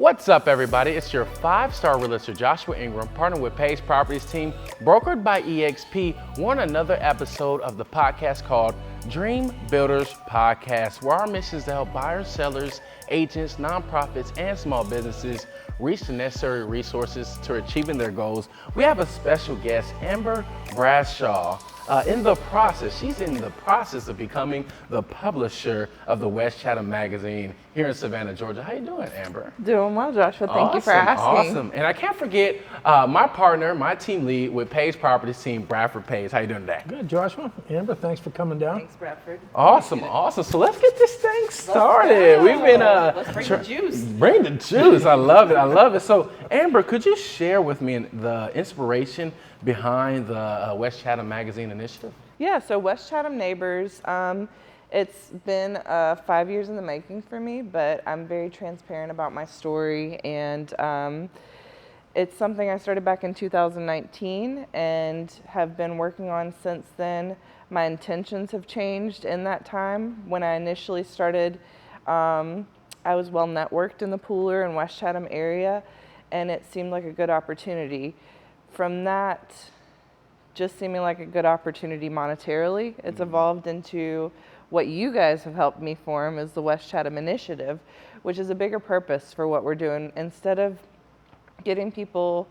What's up, everybody? It's your five-star realtor, Joshua Ingram, partnered with Page Properties team, brokered by EXP, on another episode of the podcast called Dream Builders Podcast, where our mission is to help buyers, sellers, agents, nonprofits, and small businesses reach the necessary resources to achieving their goals. We have a special guest, Amber Bradshaw. She's in the process of becoming the publisher of the West Chatham magazine here in Savannah, Georgia. How you doing, Amber? Doing well, Joshua. Thank you for asking. Awesome. And I can't forget my partner, my team lead with Page Properties team, Bradford Page. How you doing today? Good, Joshua. Amber, thanks for coming down. Thanks, Bradford. Awesome. So let's get this thing started. We've been let's bring the juice. Bring the juice. I love it. So, Amber, could you share with me the inspiration behind the West Chatham magazine initiative? Yeah, so West Chatham Neighbors, it's been 5 years in the making for me, but I'm very transparent about my story, and it's something I started back in 2019 and have been working on since then. My intentions have changed in that time. When I initially started, I was well networked in the Pooler and West Chatham area, and it seemed like a good opportunity. From that just seeming like a good opportunity monetarily, it's evolved into what you guys have helped me form is the West Chatham Initiative, which is a bigger purpose for what we're doing. Instead of getting people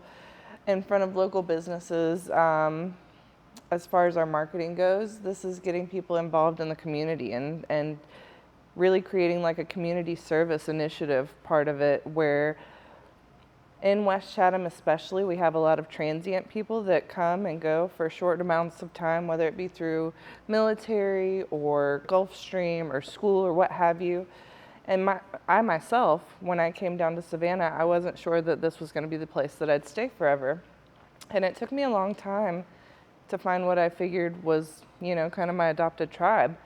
in front of local businesses, as far as our marketing goes, this is getting people involved in the community and really creating like a community service initiative part of it, where in West Chatham especially, we have a lot of transient people that come and go for short amounts of time, whether it be through military or Gulfstream or school or what have you. And I myself, when I came down to Savannah, I wasn't sure that this was going to be the place that I'd stay forever. And it took me a long time to find what I figured was, kind of my adopted tribe.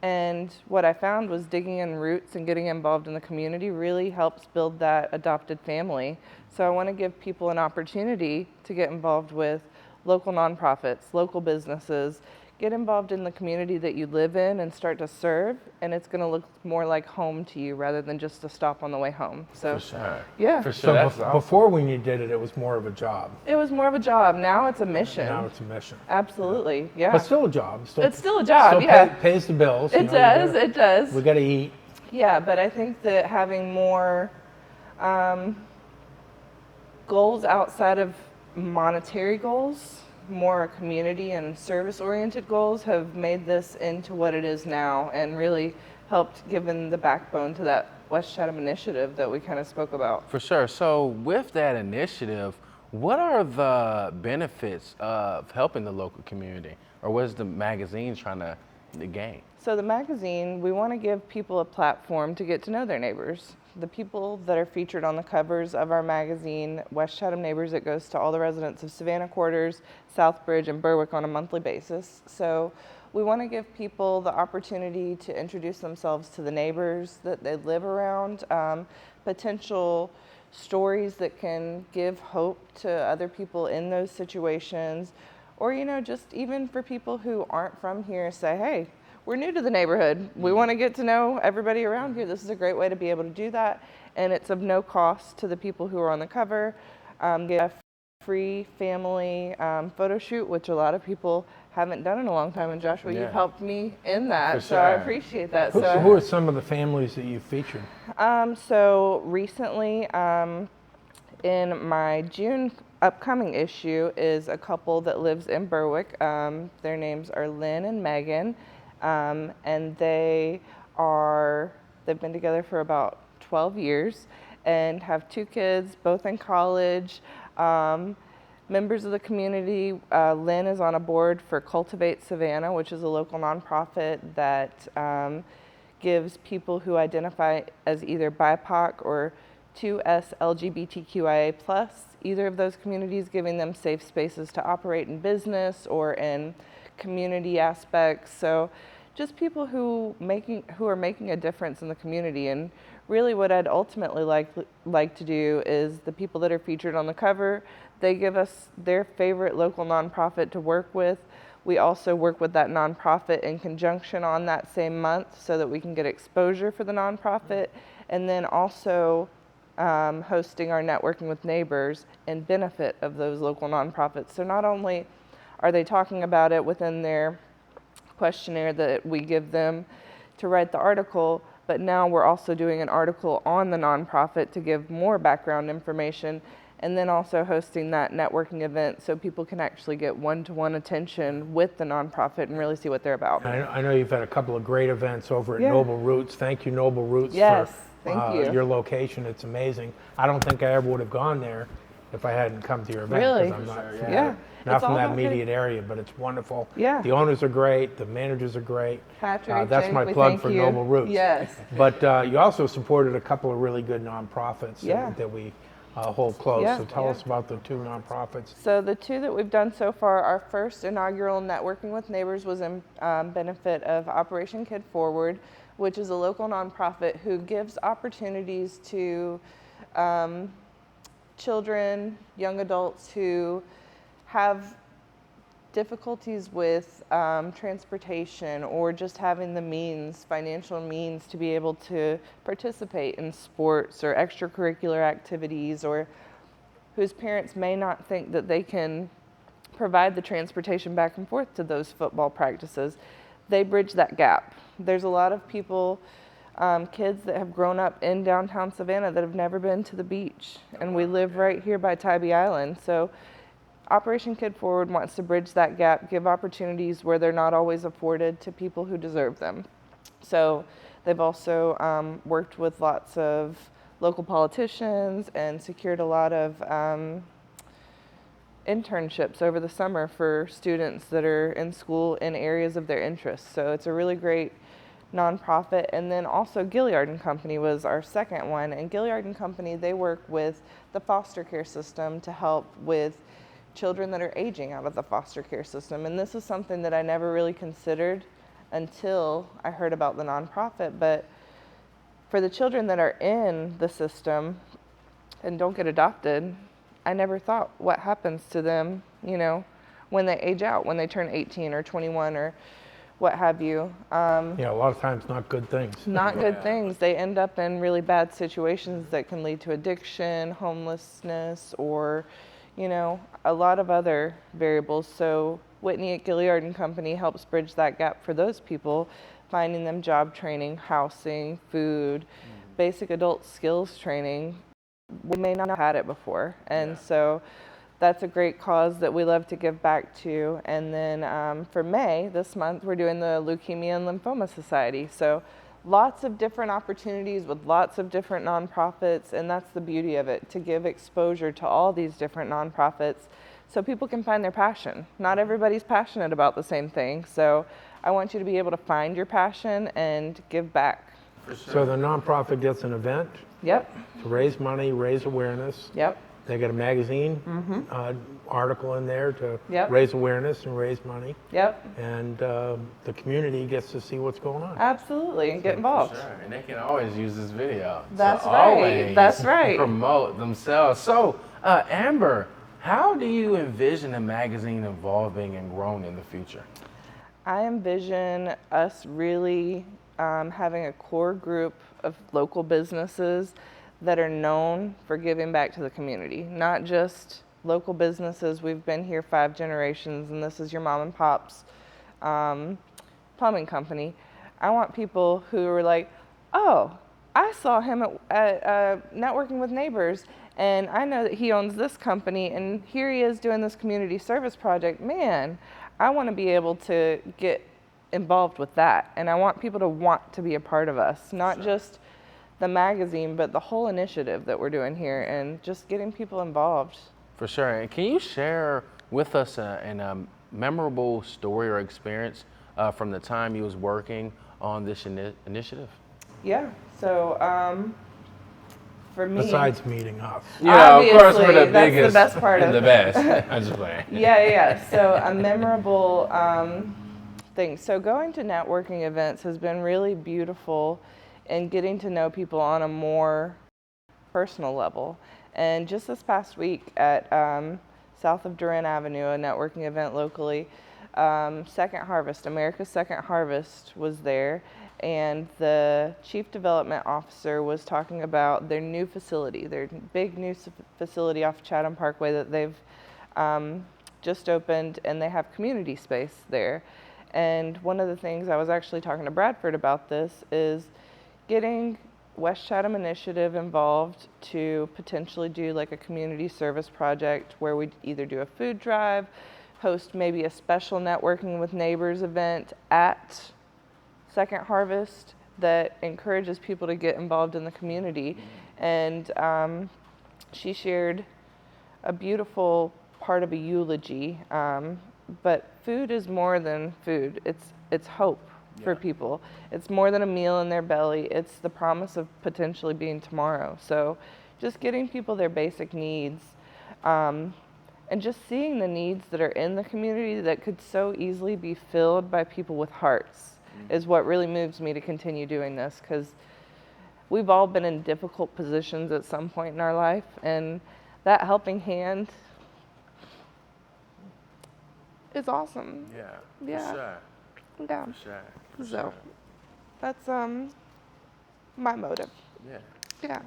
And what I found was digging in roots and getting involved in the community really helps build that adopted family. So I want to give people an opportunity to get involved with local nonprofits, local businesses, get involved in the community that you live in and start to serve, and it's going to look more like home to you rather than just a stop on the way home. So, for sure. Yeah. For sure. So before when you did it, it was more of a job. It was more of a job. Now it's a mission. Now it's a mission. Absolutely, yeah. But still a job. It's still a job, still yeah. Pays the bills. It does, it does. We got to eat. Yeah, but I think that having more goals outside of monetary goals, more community and service-oriented goals, have made this into what it is now and really helped given the backbone to that West Chatham initiative that we kind of spoke about. For sure. So with that initiative, what are the benefits of helping the local community, or what is the magazine trying to gain? So the magazine, we want to give people a platform to get to know their neighbors. The people that are featured on the covers of our magazine, West Chatham Neighbors, it goes to all the residents of Savannah Quarters, Southbridge, and Berwick on a monthly basis. So we want to give people the opportunity to introduce themselves to the neighbors that they live around, potential stories that can give hope to other people in those situations, or, just even for people who aren't from here, say, hey, we're new to the neighborhood. We want to get to know everybody around here. This is a great way to be able to do that. And it's of no cost to the people who are on the cover. Get a free family photo shoot, which a lot of people haven't done in a long time. And Joshua, you've helped me in that. For so sure. I appreciate that. Who are some of the families that you featured? So recently, in my June upcoming issue is a couple that lives in Berwick. Their names are Lynn and Megan. And they've been together for about 12 years and have 2 kids, both in college, members of the community. Lynn is on a board for Cultivate Savannah, which is a local nonprofit that gives people who identify as either BIPOC or 2S LGBTQIA+, either of those communities, giving them safe spaces to operate in business or in community aspects. So just people who are making a difference in the community. And really what I'd ultimately like to do is the people that are featured on the cover, they give us their favorite local nonprofit to work with. We also work with that nonprofit in conjunction on that same month so that we can get exposure for the nonprofit, and then also hosting our networking with neighbors and benefit of those local nonprofits. So not only are they talking about it within their questionnaire that we give them to write the article, but now we're also doing an article on the nonprofit to give more background information, and then also hosting that networking event so people can actually get one-to-one attention with the nonprofit and really see what they're about. I know you've had a couple of great events over at Yeah. Noble Roots. Thank you, Noble Roots, Yes, for thank you. your location. It's amazing. I don't think I ever would have gone there if I hadn't come to your event. 'Cause Really? I'm not Sure, from, yeah. not It's from all that about getting- immediate area, but it's wonderful. Yeah. The owners are great. The managers are great. Patrick, That's Jake, my we plug thank for you. Noble Roots. Yes. But you also supported a couple of really good nonprofits Yeah. that we hold close. Yeah, So tell yeah. us about the two nonprofits. So the two that we've done so far, our first inaugural Networking with Neighbors was in benefit of Operation Kid Forward, which is a local nonprofit who gives opportunities to children, young adults who have difficulties with transportation or just having the means, financial means, to be able to participate in sports or extracurricular activities, or whose parents may not think that they can provide the transportation back and forth to those football practices. They bridge that gap. There's a lot of people, kids that have grown up in downtown Savannah that have never been to the beach, and we live right here by Tybee Island. So Operation Kid Forward wants to bridge that gap, give opportunities where they're not always afforded to people who deserve them. So they've also worked with lots of local politicians and secured a lot of internships over the summer for students that are in school in areas of their interest. So it's a really great nonprofit. And then also Gilliard and Company was our second one. And Gilliard and Company, they work with the foster care system to help with children that are aging out of the foster care system. And this is something that I never really considered until I heard about the nonprofit. But for the children that are in the system and don't get adopted, I never thought what happens to them, you know, when they age out, when they turn 18 or 21 or what have you. Yeah, a lot of times not good things. Not good things. They end up in really bad situations that can lead to addiction, homelessness, or, you know, a lot of other variables. So Whitney at Gilliard and Company helps bridge that gap for those people, finding them job training, housing, food, basic adult skills training. We may not have had it before. And so that's a great cause that we love to give back to. And then for May, this month, we're doing the Leukemia and Lymphoma Society. So lots of different opportunities with lots of different nonprofits, and that's the beauty of it, to give exposure to all these different nonprofits so people can find their passion. Not everybody's passionate about the same thing, so I want you to be able to find your passion and give back. So the nonprofit gets an event Yep, to raise money, raise awareness. yep, They get a magazine article in there to Yep. raise awareness and raise money. yep, And the community gets to see what's going on. absolutely, and get involved. Sure, and they can always use this video. That's to right, always that's right. Promote themselves. So, Amber, how do you envision the magazine evolving and growing in the future? I envision us really having a core group of local businesses that are known for giving back to the community, not just local businesses. We've been here 5 generations, and this is your mom and pop's plumbing company. I want people who are like, oh, I saw him at Networking with Neighbors, and I know that he owns this company, and here he is doing this community service project. Man, I want to be able to get involved with that, and I want people to want to be a part of us, not just the magazine, but the whole initiative that we're doing here, and just getting people involved. For sure. And can you share with us a memorable story or experience from the time you was working on this initiative? Yeah. So for me, Besides meeting us. Yeah, of course, we're the Obviously, that's biggest the best part and of the it. best. I'm just playing. Yeah. So a memorable thing. So going to networking events has been really beautiful, and getting to know people on a more personal level. And just this past week at south of Duran Avenue, a networking event locally, Second Harvest, America's Second Harvest was there, and the Chief Development Officer was talking about their new facility, their big new facility off Chatham Parkway that they've just opened, and they have community space there. And one of the things I was actually talking to Bradford about this is getting West Chatham Initiative involved to potentially do like a community service project where we either do a food drive, host maybe a special networking with neighbors event at Second Harvest that encourages people to get involved in the community. And she shared a beautiful part of a eulogy, but food is more than food. It's hope for people. It's more than a meal in their belly. It's the promise of potentially being tomorrow. So just getting people their basic needs, and just seeing the needs that are in the community that could so easily be filled by people with hearts is what really moves me to continue doing this, because we've all been in difficult positions at some point in our life, and that helping hand is awesome. Yeah. Yeah. For sure. Yeah. For sure. For So sure. that's my motive. Yeah. Yeah.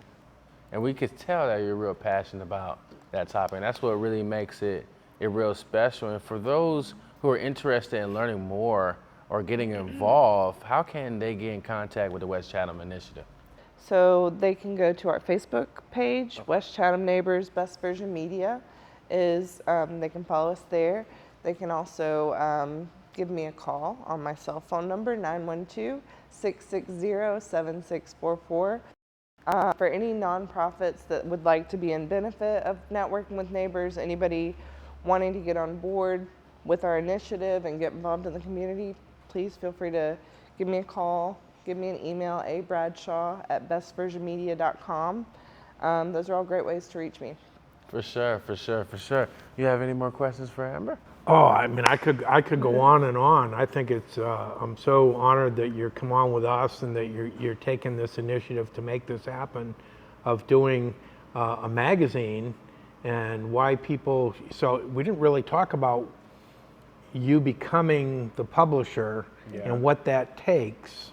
And we could tell that you're real passionate about that topic. And that's what really makes it real special. And for those who are interested in learning more or getting involved, how can they get in contact with the West Chatham Initiative? So they can go to our Facebook page, West Chatham Neighbors Best Version Media is, they can follow us there. They can also give me a call on my cell phone number, 912-660-7644. For any nonprofits that would like to be in benefit of networking with neighbors, anybody wanting to get on board with our initiative and get involved in the community, please feel free to give me a call, give me an email, abradshaw@bestversionmedia.com. Those are all great ways to reach me. For sure, for sure, for sure. You have any more questions for Amber? Oh, I mean, I could go on and on. I think it's, I'm so honored that you're come on with us and that you're taking this initiative to make this happen, of doing a magazine, and why people, so we didn't really talk about you becoming the publisher and what that takes.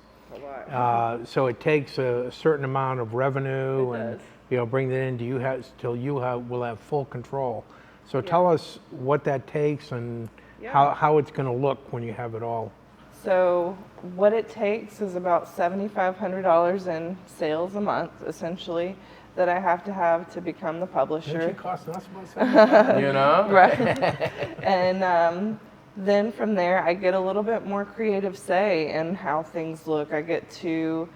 So it takes a certain amount of revenue and bring that in. Till you will have full control. So tell us what that takes and how it's going to look when you have it all. So what it takes is about $7,500 in sales a month, essentially, that I have to become the publisher. Didn't you cost us about You know? Right. And then from there, I get a little bit more creative say in how things look. I get to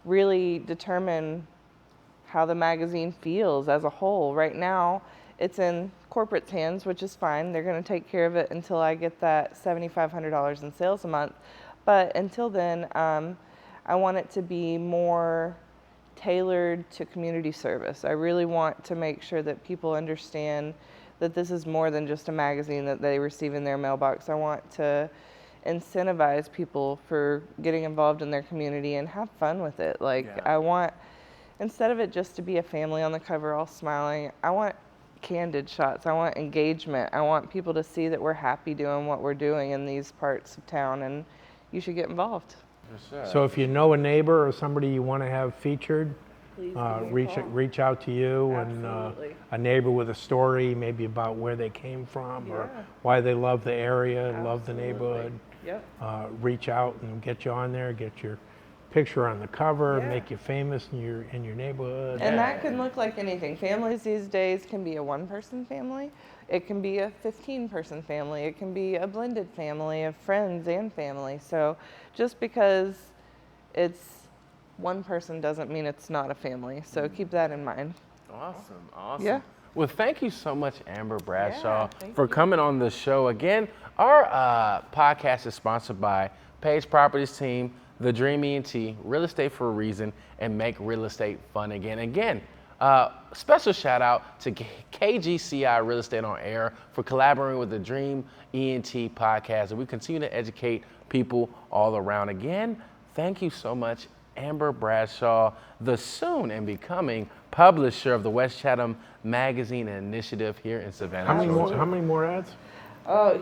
really determine how the magazine feels as a whole. Right now, it's in corporate's hands, which is fine. They're going to take care of it until I get that $7,500 in sales a month. But until then, I want it to be more tailored to community service. I really want to make sure that people understand that this is more than just a magazine that they receive in their mailbox. I want to incentivize people for getting involved in their community and have fun with it. I want, instead of it just to be a family on the cover all smiling, I want candid shots. I want engagement. I want people to see that we're happy doing what we're doing in these parts of town, and you should get involved. For sure. So if you know a neighbor or somebody you want to have featured, Please give me a call. reach out to you. Absolutely. And a neighbor with a story, maybe about where they came from or why they love the area, love the neighborhood. Yep. Reach out and get you on there, get your picture on the cover, make you famous in your neighborhood. And that can look like anything. Families these days can be a one-person family. It can be a 15-person family. It can be a blended family of friends and family. So just because it's one person doesn't mean it's not a family. So keep that in mind. Awesome, awesome. Yeah. Well, thank you so much, Amber Bradshaw, thank for coming on the show. Again, our podcast is sponsored by Page Properties Team, TheDream E.N.T, Real Estate for a Reason, and Make Real Estate Fun Again. Again, special shout out to KGCI Real Estate on Air for collaborating with the Dream E.N.T podcast. And we continue to educate people all around. Again, thank you so much, Amber Bradshaw, the soon and becoming publisher of the West Chatham Magazine and Initiative here in Savannah. How many more ads? Oh,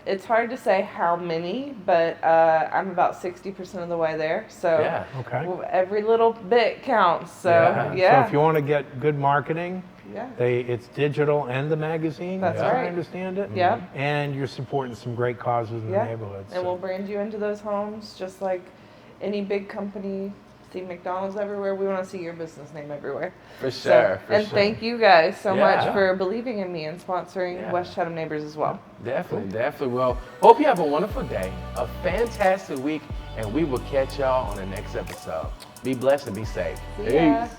it's hard to say how many, but I'm about 60% of the way there. So Yeah. Okay. every little bit counts. So Yeah. So if you want to get good marketing, yeah. it's digital and the magazine. That's as I right. understand it. Yep. And you're supporting some great causes in Yeah. the neighborhood. And we'll brand you into those homes just like any big company. See McDonald's everywhere. We want to see your business name everywhere. For So, sure. For and sure. thank you guys so much Yeah. for believing in me and sponsoring Yeah. West Chatham Neighbors as well. Definitely, definitely. Well, hope you have a wonderful day, a fantastic week, and we will catch y'all on the next episode. Be blessed and be safe. See ya. Peace.